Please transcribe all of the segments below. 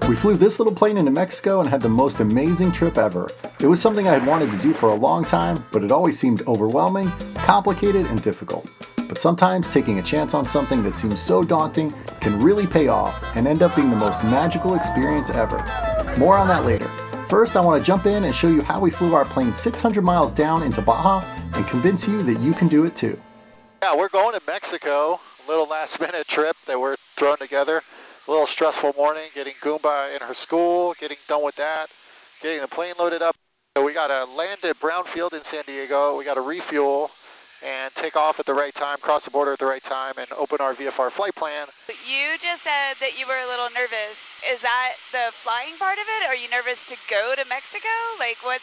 We flew this little plane into Mexico and had the most amazing trip ever. It was something I had wanted to do for a long time, but it always seemed overwhelming, complicated, and difficult. But sometimes taking a chance on something that seems so daunting can really pay off and end up being the most magical experience ever. More on that later. First, I want to jump in and show you how we flew our plane 600 miles down into Baja and convince you that you can do it too. Yeah, we're going to Mexico. A little last minute trip that we're throwing together. A little stressful morning, getting Goomba in her school, getting done with that, getting the plane loaded up. So we got to land at Brownfield in San Diego. We got to refuel and take off at the right time, cross the border at the right time, and open our VFR flight plan. You just said that you were a little nervous. Is that the flying part of it? Are you nervous to go to Mexico? Like, where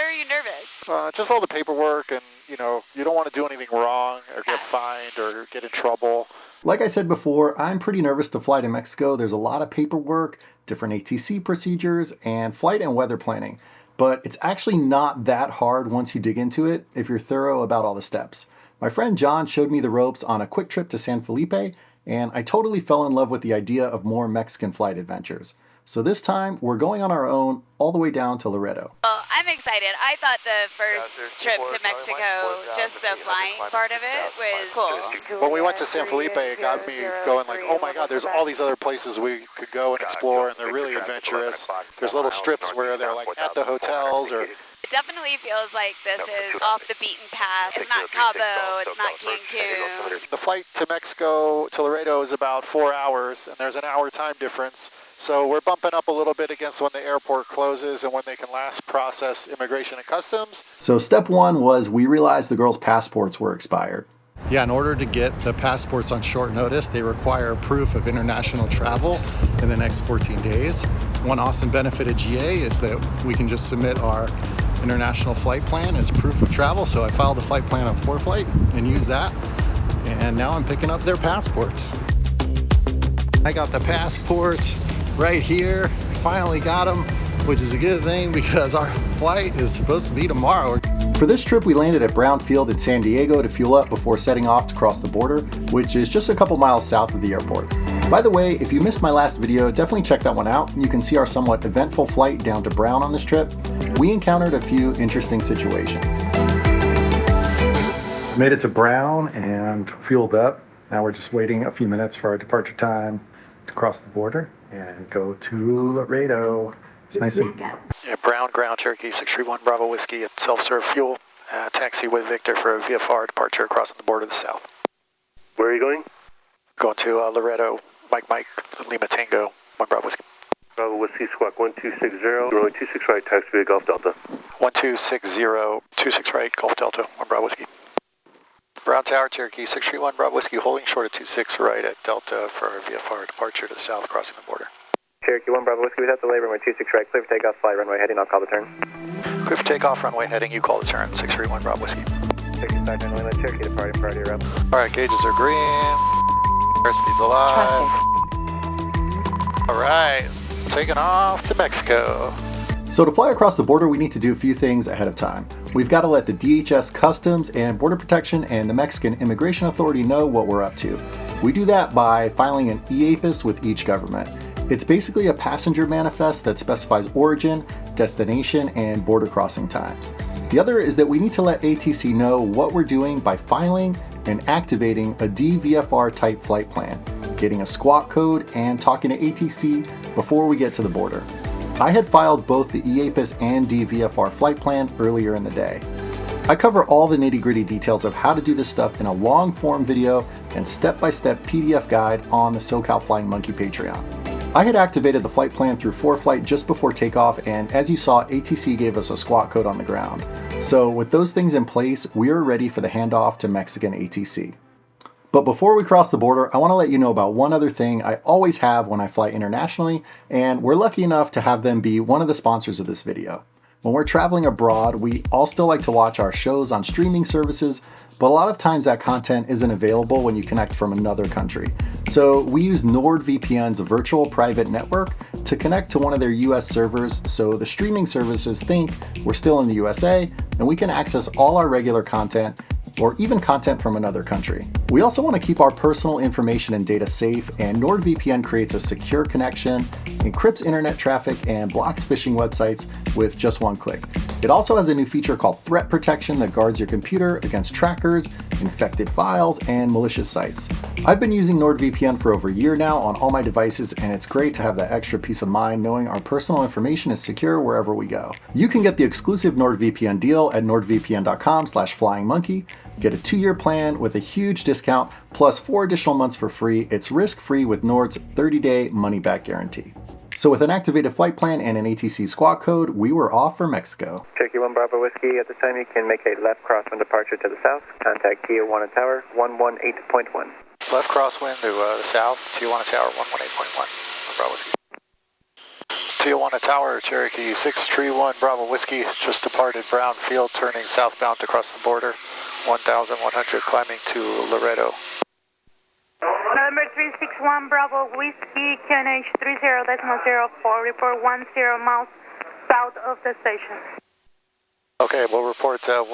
are you nervous? Just all the paperwork, and you don't want to do anything wrong or get fined or get in trouble. Like I said before, I'm pretty nervous to fly to Mexico. There's a lot of paperwork, different ATC procedures, and flight and weather planning. But it's actually not that hard once you dig into it if you're thorough about all the steps. My friend John showed me the ropes on a quick trip to San Felipe, and I totally fell in love with the idea of more Mexican flight adventures. So this time, we're going on our own all the way down to Loreto. Well, I'm excited. I thought the first trip to Mexico, just the flying part of it was cool. When we went to San Felipe, it got me going like, oh my God, there's all these other places we could go and explore, and they're really adventurous. There's little strips where they're like at the hotels or... It definitely feels like this is off the beaten path. It's not Cabo, it's not Cancun. The flight to Mexico, to Loreto, is about 4 hours, and there's an hour time difference. So we're bumping up a little bit against when the airport closes and when they can last process immigration and customs. So step one was we realized the girls' passports were expired. Yeah, in order to get the passports on short notice, they require proof of international travel in the next 14 days. One awesome benefit of GA is that we can just submit our international flight plan as proof of travel. So I filed a flight plan on ForeFlight and used that. And now I'm picking up their passports. I got the passports right here. Finally got them, which is a good thing because our flight is supposed to be tomorrow. For this trip, we landed at Brownfield in San Diego to fuel up before setting off to cross the border, which is just a couple miles south of the airport. By the way, if you missed my last video, definitely check that one out. You can see our somewhat eventful flight down to Brown on this trip. We encountered a few interesting situations. Made it to Brown and fueled up. Now we're just waiting a few minutes for our departure time to cross the border and go to Loreto. It's nice and... Yeah, Brown, Ground Cherokee, 631 Bravo Whiskey at self-serve fuel. Taxi with Victor for a VFR departure crossing the border to the south. Where are you going? Going to Loreto, Mike, Lima Tango, 1 Bravo Whiskey. Bravo Whiskey, squawk 1260, runway 26 right, taxi via Golf Delta. 1260, 26 right, Golf Delta, 1 Bravo Whiskey. Brown Tower, Cherokee, 631 Bravo Whiskey, holding short at 26 right at Delta for a VFR departure to the south crossing the border. Cherokee 1 Bravo Whiskey, without delay, runway 26 right, clear for takeoff, fly runway heading, I'll call the turn. Clear for takeoff, runway heading, you call the turn, 631 Bravo Whiskey. Cherokee 5 runway, let Cherokee depart, priority around. Alright, gauges are green, airspeed's alive. Alright, taking off to Mexico. So to fly across the border, we need to do a few things ahead of time. We've got to let the DHS Customs and Border Protection and the Mexican Immigration Authority know what we're up to. We do that by filing an eAPIS with each government. It's basically a passenger manifest that specifies origin, destination, and border crossing times. The other is that we need to let ATC know what we're doing by filing and activating a DVFR type flight plan, getting a squawk code, and talking to ATC before we get to the border. I had filed both the eAPIS and DVFR flight plan earlier in the day. I cover all the nitty-gritty details of how to do this stuff in a long-form video and step-by-step PDF guide on the SoCal Flying Monkey Patreon. I had activated the flight plan through ForeFlight just before takeoff, and as you saw, ATC gave us a squawk code on the ground. So with those things in place, we are ready for the handoff to Mexican ATC. But before we cross the border, I want to let you know about one other thing I always have when I fly internationally, and we're lucky enough to have them be one of the sponsors of this video. When we're traveling abroad, we all still like to watch our shows on streaming services, but a lot of times that content isn't available when you connect from another country. So we use NordVPN's virtual private network to connect to one of their US servers, so the streaming services think we're still in the USA, and we can access all our regular content or even content from another country. We also want to keep our personal information and data safe, and NordVPN creates a secure connection, encrypts internet traffic, and blocks phishing websites with just one click. It also has a new feature called Threat Protection that guards your computer against trackers, infected files, and malicious sites. I've been using NordVPN for over a year now on all my devices, and it's great to have that extra peace of mind knowing our personal information is secure wherever we go. You can get the exclusive NordVPN deal at nordvpn.com/flyingmonkey. Get a 2-year plan with a huge discount, plus 4 additional months for free. It's risk-free with Nord's 30-day money-back guarantee. So with an activated flight plan and an ATC squawk code, we were off for Mexico. Cherokee 1 Bravo Whiskey, at this time you can make a left crosswind departure to the south. Contact Tijuana Tower 118.1. Left crosswind to the south, Tijuana Tower 118.1. Bravo Whiskey. Tijuana Tower, Cherokee 631 Bravo Whiskey, just departed Brown Field, turning southbound to cross the border, 1,100 climbing to Loreto. Number 361 Bravo Whiskey, QNH 30.04, report 10 miles south of the station. Okay, we'll report 10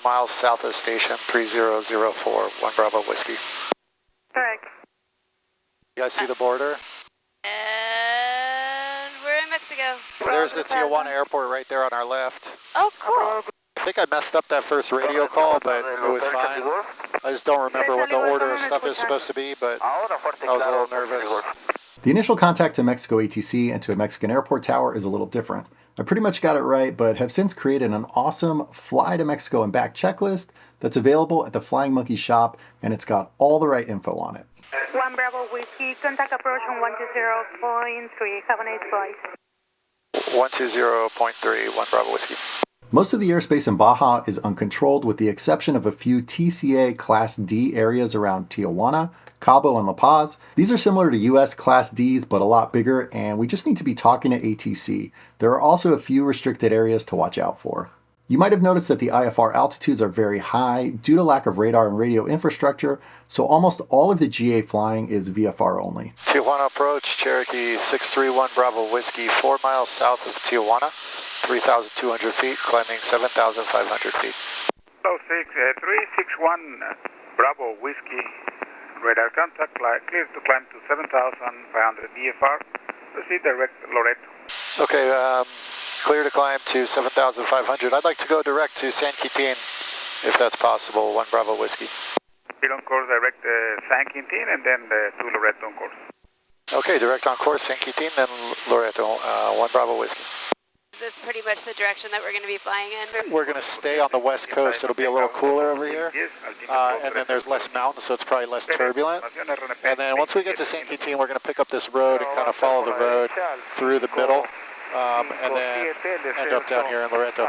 miles south of the station, 3004, 1 Bravo Whiskey. Correct. You guys see the border? And we're in Mexico. So there's the Tijuana airport right there on our left. Oh, cool. I think I messed up that first radio call, but it was fine. I just don't remember what the order of stuff is supposed to be, but I was a little nervous. The initial contact to Mexico ATC and to a Mexican airport tower is a little different. I pretty much got it right, but have since created an awesome Fly to Mexico and Back checklist that's available at the Flying Monkey shop, and it's got all the right info on it. 1 Bravo Whiskey, contact approach on 120.3, have a nice flight. 120.3, 1 Bravo Whiskey. Most of the airspace in Baja is uncontrolled with the exception of a few TCA Class D areas around Tijuana, Cabo, and La Paz. These are similar to US Class Ds but a lot bigger, and we just need to be talking to ATC. There are also a few restricted areas to watch out for. You might have noticed that the IFR altitudes are very high due to lack of radar and radio infrastructure, so almost all of the GA flying is VFR only. Tijuana approach, Cherokee 631 Bravo Whiskey, 4 miles south of Tijuana, 3,200 feet, climbing 7,500 feet. Hello, 361 Bravo Whiskey, radar contact, clear to climb to 7,500 VFR, proceed direct Loreto. Okay, clear to climb to 7,500. I'd like to go direct to San Quintin, if that's possible, 1 Bravo Whiskey. Get on course direct San Quintin and then to Loreto on course. Okay, direct on course, San Quintin, then Loreto, 1 Bravo Whiskey. Is this pretty much the direction that we're going to be flying in? We're going to stay on the west coast. It'll be a little cooler over here, and then there's less mountains, so it's probably less turbulent. And then once we get to San Quintin, we're going to pick up this road and kind of follow the road through the middle, and then end up down here in Loreto.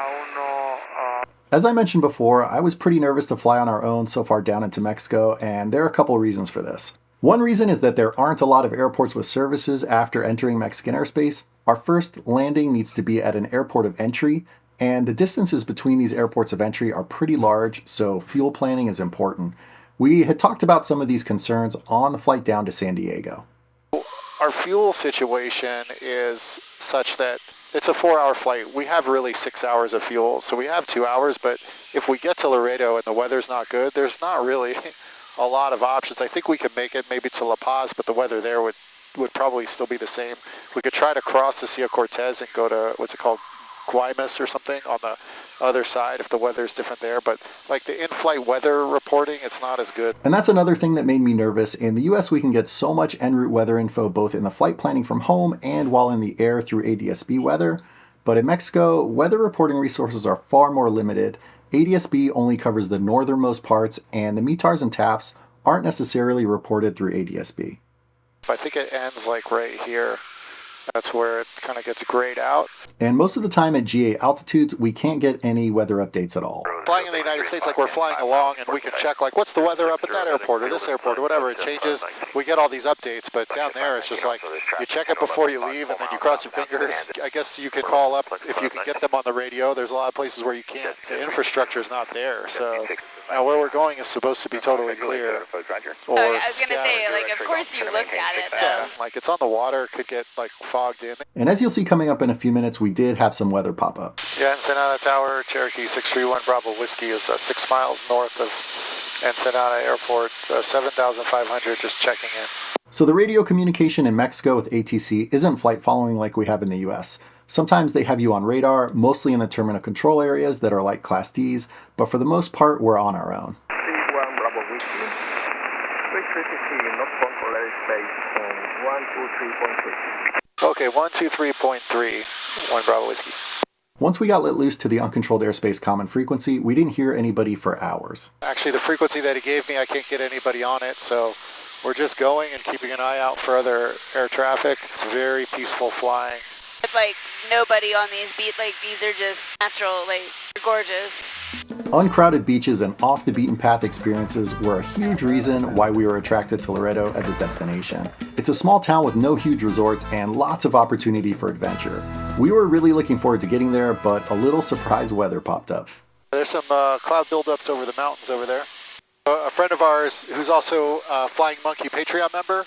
As I mentioned before, I was pretty nervous to fly on our own so far down into Mexico, and there are a couple reasons for this. One reason is that there aren't a lot of airports with services after entering Mexican airspace. Our first landing needs to be at an airport of entry, and the distances between these airports of entry are pretty large, so fuel planning is important. We had talked about some of these concerns on the flight down to San Diego. Our fuel situation is such that it's a 4-hour flight. We have really 6 hours of fuel, so we have 2 hours, but if we get to Loreto and the weather's not good, there's not really a lot of options. I think we could make it maybe to La Paz, but the weather there would probably still be the same. We could try to cross the Sea of Cortez and go to, what's it called, Guaymas or something on the other side if the weather's different there. But like the in-flight weather reporting, it's not as good. And that's another thing that made me nervous. In the US, we can get so much en route weather info both in the flight planning from home and while in the air through ADSB weather. But in Mexico, weather reporting resources are far more limited. ADSB only covers the northernmost parts, and the METARs and TAFs aren't necessarily reported through ADSB. I think it ends like right here. That's where it kind of gets grayed out. And most of the time at GA altitudes, we can't get any weather updates at all. Flying in the United States, like we're flying along and we can check like what's the weather up at that airport or this airport or whatever. It changes. We get all these updates, but down there it's just like you check it before you leave and then you cross your fingers. I guess you could call up if you can get them on the radio. There's a lot of places where you can't. The infrastructure is not there. So now where we're going is supposed to be totally clear. Or I was going to say, like, of course you looked at it. Yeah, like it's on the water, could get like fogged in. And as you'll see coming up in a few minutes, we did have some weather pop up. Yeah, Ensenada Tower, Cherokee 631 Bravo Bravo Whiskey is 6 miles north of Ensenada Airport, 7,500, just checking in. So the radio communication in Mexico with ATC isn't flight following like we have in the US. Sometimes they have you on radar, mostly in the terminal control areas that are like Class Ds, but for the most part, we're on our own. T1 Bravo Whiskey. Reach frequency northbound for Airspace on 123.3. Okay, 123.3, 1 Bravo Whiskey. Once we got let loose to the uncontrolled airspace common frequency, we didn't hear anybody for hours. Actually, the frequency that he gave me, I can't get anybody on it, so we're just going and keeping an eye out for other air traffic. It's very peaceful flying. With like nobody on these beats, like these are just natural, like gorgeous. Uncrowded beaches and off-the-beaten-path experiences were a huge reason why we were attracted to Loreto as a destination. It's a small town with no huge resorts and lots of opportunity for adventure. We were really looking forward to getting there, but a little surprise weather popped up. There's some cloud buildups over the mountains over there. A friend of ours who's also a Flying Monkey Patreon member,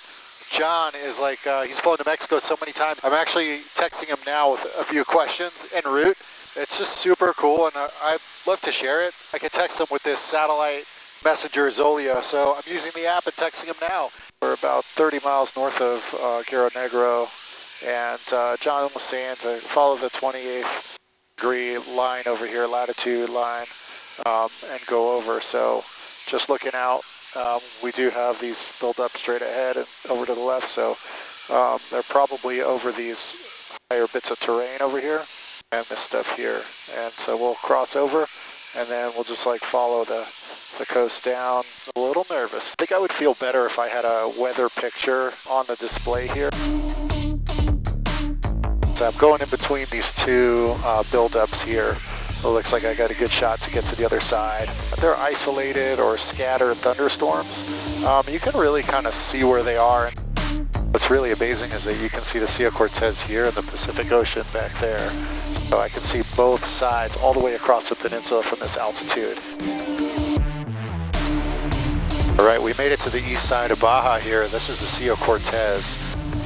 John, is like, he's flown to Mexico so many times. I'm actually texting him now with a few questions en route. It's just super cool, and I'd love to share it. I can text him with this satellite messenger Zoleo, so I'm using the app and texting him now. We're about 30 miles north of Guerrero Negro, and John was saying to follow the 28th degree line over here, latitude line, and go over. So just looking out, we do have these build up straight ahead and over to the left, so they're probably over these higher bits of terrain over here and this stuff here, and so we'll cross over and then we'll just like follow the coast down. A little nervous. I think I would feel better if I had a weather picture on the display here. So I'm going in between these two buildups here. It looks like I got a good shot to get to the other side. They're isolated or scattered thunderstorms. You can really kind of see where they are. What's really amazing is that you can see the Sea of Cortez here and the Pacific Ocean back there. So I can see both sides all the way across the peninsula from this altitude. All right, we made it to the east side of Baja here. This is the Sea of Cortez.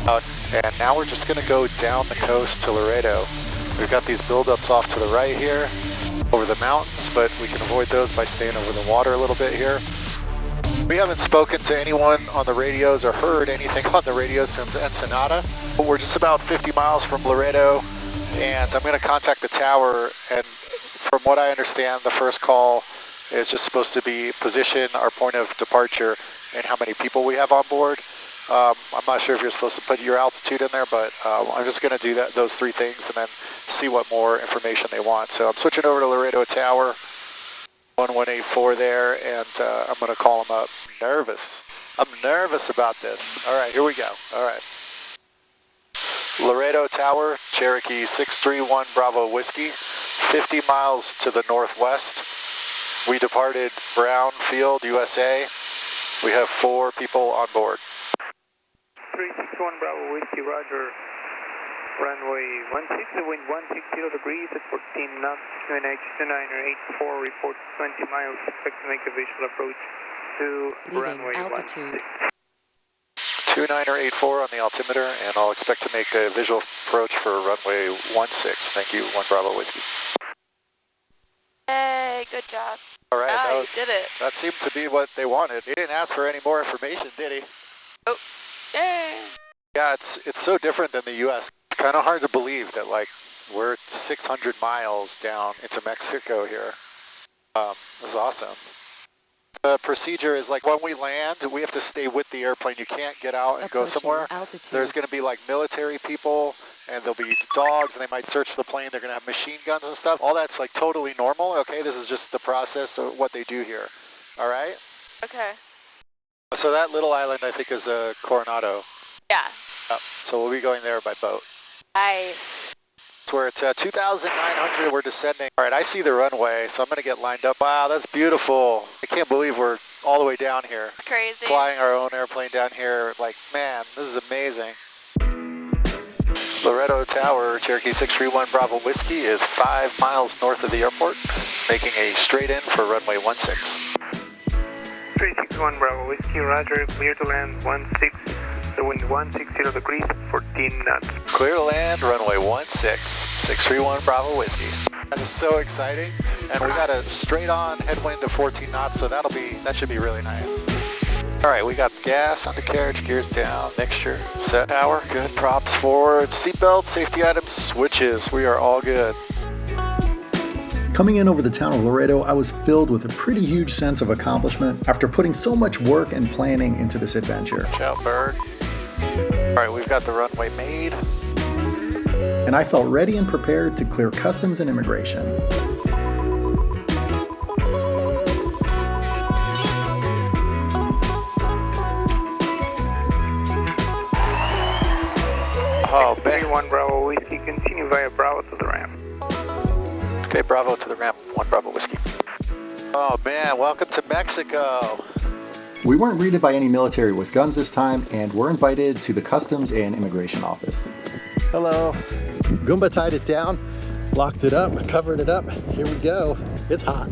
And now we're just gonna go down the coast to Loreto. We've got these buildups off to the right here, over the mountains, but we can avoid those by staying over the water a little bit here. We haven't spoken to anyone on the radios or heard anything on the radios since Ensenada. But we're just about 50 miles from Loreto, and I'm gonna contact the tower, and from what I understand, the first call is just supposed to be position, our point of departure, and how many people we have on board. I'm not sure if you're supposed to put your altitude in there, but I'm just going to do those three things and then see what more information they want. So I'm switching over to Loreto Tower, 1184 there, and I'm going to call them up. I'm nervous about this. All right, here we go. All right. Loreto Tower, Cherokee 631 Bravo Whiskey, 50 miles to the northwest. We departed Brownfield, USA. We have 4 people on board. 361 Bravo Whiskey, roger. Runway 16, the wind 160 degrees at 14 knots, QNH 2984, report 20 miles, expect to make a visual approach to runway altitude. 2984 on the altimeter, and I'll expect to make a visual approach for runway 16. Thank you, 1 Bravo Whiskey. Hey, good job. All right, you did it. That seemed to be what they wanted. He didn't ask for any more information, did he? Oh, yay. Yeah, it's so different than the U.S. It's kind of hard to believe that like we're 600 miles down into Mexico here. This is awesome. The procedure is like when we land, we have to stay with the airplane. You can't get out and go somewhere. There's going to be like military people, and there'll be dogs, and they might search the plane. They're going to have machine guns and stuff. All that's like totally normal. Okay, this is just the process of what they do here. All right? Okay. So that little island, I think, is Coronado. Yeah. So we'll be going there by boat. Nice. So we're at 2,900, we're descending. All right, I see the runway, so I'm going to get lined up. Wow, that's beautiful. I can't believe we're all the way down here. Crazy. Flying our own airplane down here. Like, man, this is amazing. Loreto Tower, Cherokee 631 Bravo Whiskey is 5 miles north of the airport, making a straight in for runway 16. 361 Bravo Whiskey, roger, clear to land 16, the wind 160 degrees, 14 knots. Clear to land, runway 16, 631 Bravo Whiskey. That is so exciting, and we got a straight on headwind of 14 knots, so that should be really nice. All right, we got gas, undercarriage, gears down, mixture, set power, good, props forward, seatbelt, safety items, switches, we are all good. Coming in over the town of Loreto, I was filled with a pretty huge sense of accomplishment after putting so much work and planning into this adventure. Watch out, bird. All right, we've got the runway made. And I felt ready and prepared to clear customs and immigration. Oh, man. 1 Bravo Whiskey, continue via Bravo to the ramp. Okay, Bravo to the ramp, 1 Bravo Whiskey. Oh man, welcome to Mexico. We weren't greeted by any military with guns this time, and we're invited to the Customs and Immigration Office. Hello. Goomba tied it down, locked it up, covered it up. Here we go. It's hot.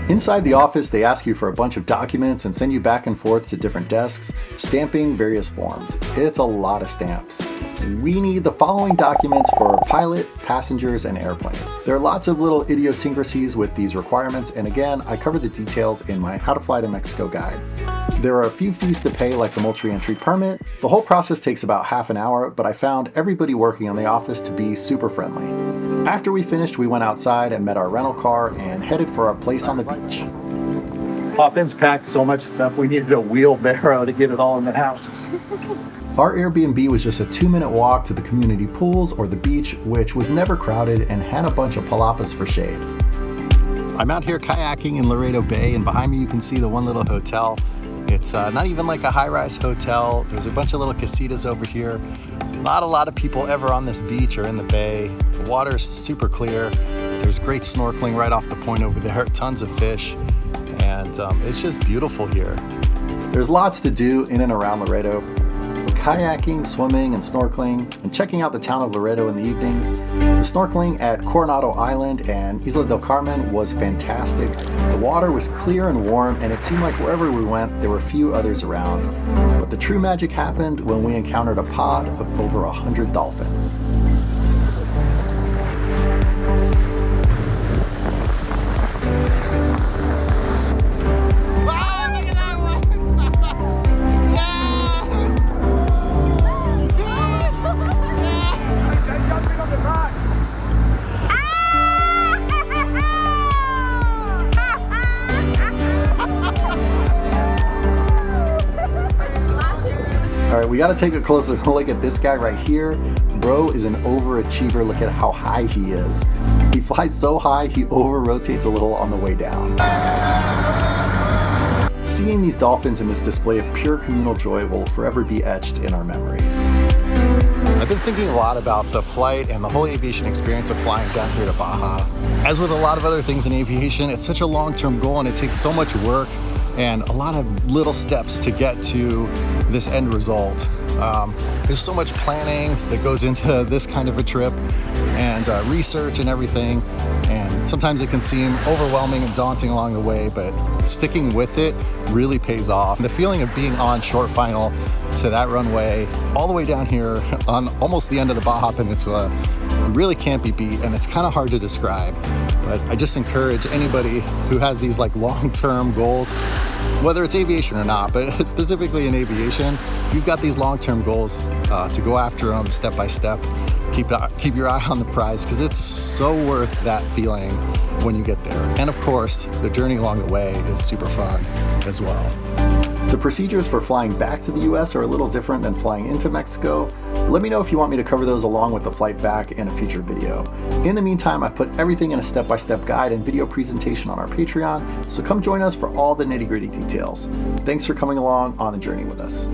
Inside the office, they ask you for a bunch of documents and send you back and forth to different desks, stamping various forms. It's a lot of stamps. We need the following documents for pilot, passengers, and airplane. There are lots of little idiosyncrasies with these requirements, and again, I cover the details in my How to Fly to Mexico guide. There are a few fees to pay, like the multi-entry permit. The whole process takes about half an hour, but I found everybody working in the office to be super friendly. After we finished, we went outside and met our rental car and headed for our place on the beach. Poppins packed so much stuff, we needed a wheelbarrow to get it all in the house. Our Airbnb was just a 2-minute walk to the community pools or the beach, which was never crowded and had a bunch of palapas for shade. I'm out here kayaking in Loreto Bay, and behind me you can see the one little hotel. It's not even like a high-rise hotel. There's a bunch of little casitas over here. Not a lot of people ever on this beach or in the bay. The water's super clear. There's great snorkeling right off the point over there, tons of fish, and it's just beautiful here. There's lots to do in and around Loreto. Kayaking, swimming, and snorkeling, and checking out the town of Loreto in the evenings. The snorkeling at Coronado Island and Isla del Carmen was fantastic. The water was clear and warm, and it seemed like wherever we went, there were few others around. But the true magic happened when we encountered a pod of over 100 dolphins. Alright, we gotta take a closer look at this guy right here. Bro is an overachiever. Look at how high he is. He flies so high, he over-rotates a little on the way down. Seeing these dolphins in this display of pure communal joy will forever be etched in our memories. I've been thinking a lot about the flight and the whole aviation experience of flying down here to Baja. As with a lot of other things in aviation, it's such a long-term goal and it takes so much work and a lot of little steps to get to this end result. There's so much planning that goes into this kind of a trip and research and everything, and sometimes it can seem overwhelming and daunting along the way, but sticking with it really pays off. The feeling of being on short final to that runway all the way down here on almost the end of the Baja Peninsula really can't be beat, and it's kind of hard to describe. But I just encourage anybody who has these like long-term goals, whether it's aviation or not, but specifically in aviation, if you've got these long-term goals to go after them step by step. Keep your eye on the prize, because it's so worth that feeling when you get there. And of course, the journey along the way is super fun as well. The procedures for flying back to the US are a little different than flying into Mexico. Let me know if you want me to cover those along with the flight back in a future video. In the meantime, I've put everything in a step-by-step guide and video presentation on our Patreon, so come join us for all the nitty-gritty details. Thanks for coming along on the journey with us.